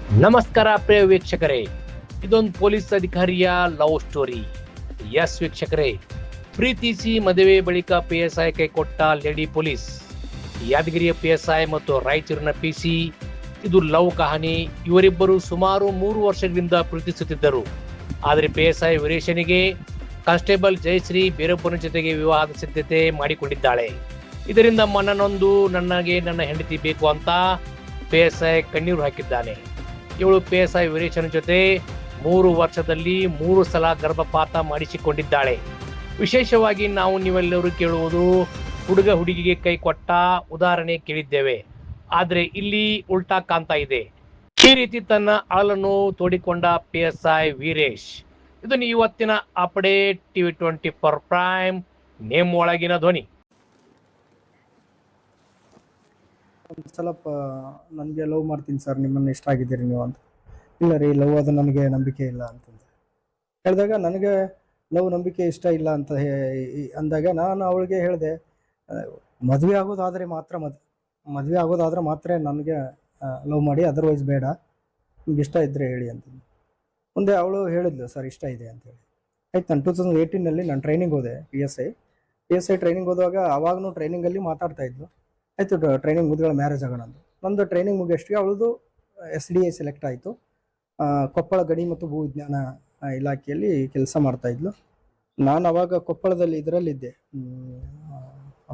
ನಮಸ್ಕಾರ ಪ್ರಿಯ ವೀಕ್ಷಕರೇ, ಇದೊಂದು ಪೊಲೀಸ್ ಅಧಿಕಾರಿಯ ಲವ್ ಸ್ಟೋರಿ. ಎಸ್ ವೀಕ್ಷಕರೇ, ಪ್ರೀತಿಸಿ ಮದುವೆ ಬಳಿಕ PSI ಕೈ ಕೊಟ್ಟ ಲೇಡಿ ಪೊಲೀಸ್. ಯಾದಗಿರಿಯ PSI ಮತ್ತು ರಾಯಚೂರಿನ PC. ಇದು ಲವ್ ಕಹಾನಿ. ಇವರಿಬ್ಬರು ಸುಮಾರು 3 ವರ್ಷಗಳಿಂದ ಪ್ರೀತಿಸುತ್ತಿದ್ದರು. ಆದರೆ PSI ವೀರೇಶನಿಗೆ ಕಾನ್ಸ್ಟೇಬಲ್ ಜಯಶ್ರೀ ಬೇರೊಬ್ಬನ ಜೊತೆಗೆ ವಿವಾಹದ ಸಿದ್ಧತೆ ಮಾಡಿಕೊಂಡಿದ್ದಾಳೆ. ಇದರಿಂದ ಮನನೊಂದು ನನಗೆ ನನ್ನ ಹೆಂಡತಿ ಬೇಕು ಅಂತ PSI ಕಣ್ಣೀರು ಹಾಕಿದ್ದಾನೆ. ಇವಳು PSI ವೀರೇಶನ ಜೊತೆ 3 ವರ್ಷದಲ್ಲಿ 3 ಸಲ ಗರ್ಭಪಾತ ಮಾಡಿಸಿಕೊಂಡಿದ್ದಾಳೆ. ವಿಶೇಷವಾಗಿ ನಾವು ನೀವೆಲ್ಲರೂ ಕೇಳುವುದು ಹುಡುಗ ಹುಡುಗಿಗೆ ಕೈ ಕೊಟ್ಟ ಉದಾಹರಣೆ ಕೇಳಿದ್ದೇವೆ. ಆದರೆ ಇಲ್ಲಿ ಉಲ್ಟಾ ಕಾಣ್ತಾ ಇದೆ. ಈ ರೀತಿ ತನ್ನ ಅಳಲನ್ನು ತೋಡಿಕೊಂಡ PSI ವೀರೇಶ್. ಇದನ್ನು ಇವತ್ತಿನ ಅಪ್ಡೇಟ್ TV24 ಪ್ರೈಮ್ ನೇಮ್ ಒಳಗಿನ ಧ್ವನಿ. ಒಂದು ಸಲ ನನಗೆ ಲವ್ ಮಾಡ್ತೀನಿ ಸರ್, ನಿಮ್ಮನ್ನು ಇಷ್ಟ ಆಗಿದ್ದೀರಿ ನೀವು ಅಂತ. ಇಲ್ಲ ರೀ, ಲವ್ ಅದು ನನಗೆ ನಂಬಿಕೆ ಇಲ್ಲ ಅಂತಂದು ಹೇಳಿದಾಗ, ನನಗೆ ಲವ್ ನಂಬಿಕೆ ಇಷ್ಟ ಇಲ್ಲ ಅಂತ ಅಂದಾಗ ನಾನು ಅವಳಿಗೆ ಹೇಳಿದೆ, ಮದುವೆ ಆಗೋದಾದರೆ ಮಾತ್ರ ನನಗೆ ಲವ್ ಮಾಡಿ, ಅದರ್ವೈಸ್ ಬೇಡ, ನಿಮ್ಗೆ ಇಷ್ಟ ಇದ್ದರೆ ಹೇಳಿ ಅಂತಂದು. ಮುಂದೆ ಅವಳು ಹೇಳಿದ್ಲು, ಸರ್ ಇಷ್ಟ ಇದೆ ಅಂತೇಳಿ. ಆಯ್ತು, ನಾನು 2018ನಲ್ಲಿ ನಾನು ಟ್ರೈನಿಂಗ್ ಹೋದೆ, PSI ಟ್ರೈನಿಂಗ್ ಹೋದಾಗ ಅವಾಗೂ ಟ್ರೈನಿಂಗಲ್ಲಿ ಮಾತಾಡ್ತಾ ಇದ್ಲು. ಆಯಿತು, ಟ್ರೈನಿಂಗ್ ಮುಗಿದ ಮ್ಯಾರೇಜ್ ಆಗೋಣ ಅಂದು. ನಂದು ಟ್ರೈನಿಂಗ್ ಮುಗಿಯಷ್ಟಿಗೆ ಅವಳದು SDA ಸೆಲೆಕ್ಟ್ ಆಯಿತು. ಕೊಪ್ಪಳ ಗಣಿ ಮತ್ತು ಭೂ ವಿಜ್ಞಾನ ಇಲಾಖೆಯಲ್ಲಿ ಕೆಲಸ ಮಾಡ್ತಾಯಿದ್ಲು. ನಾನು ಅವಾಗ ಕೊಪ್ಪಳದಲ್ಲಿ ಇದರಲ್ಲಿದ್ದೆ,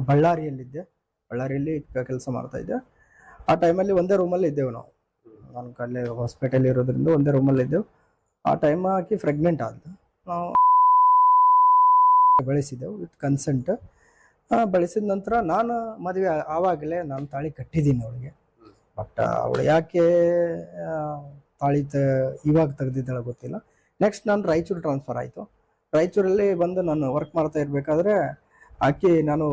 ಬಳ್ಳಾರಿಯಲ್ಲಿ ಕೆಲಸ ಮಾಡ್ತಾಯಿದ್ದೆ. ಆ ಟೈಮಲ್ಲಿ ಒಂದೇ ರೂಮಲ್ಲಿ ಇದ್ದೆವು ನಾವು. ನಾನು ಕಲ್ಲೇ ಹಾಸ್ಪಿಟಲ್ ಇರೋದ್ರಿಂದ ಒಂದೇ ರೂಮಲ್ಲಿ ಇದ್ದೆವು. ಆ ಟೈಮ್ ಆಕಿ ಪ್ರೆಗ್ನೆಂಟ್ ಆದ. ನಾವು ಬೆಳೆಸಿದ್ದೆವು ವಿತ್ ಕನ್ಸೆಂಟ್. ಬೆಳೆಸಿದ ನಂತರ ನಾನು ಮದುವೆ ಆವಾಗಲೇ ನಾನು ತಾಳಿ ಕಟ್ಟಿದ್ದೀನಿ ಅವಳಿಗೆ. ಬಟ್ ಅವಳು ಯಾಕೆ ತಾಳಿ ಇವಾಗ ತೆಗೆದಿದ್ದಾಳೆ ಗೊತ್ತಿಲ್ಲ. ನೆಕ್ಸ್ಟ್ ನಾನು ರಾಯಚೂರು ಟ್ರಾನ್ಸ್ಫರ್ ಆಯಿತು. ರಾಯಚೂರಲ್ಲಿ ಬಂದು ನಾನು ವರ್ಕ್ ಮಾಡ್ತಾ ಇರಬೇಕಾದ್ರೆ ನಾನು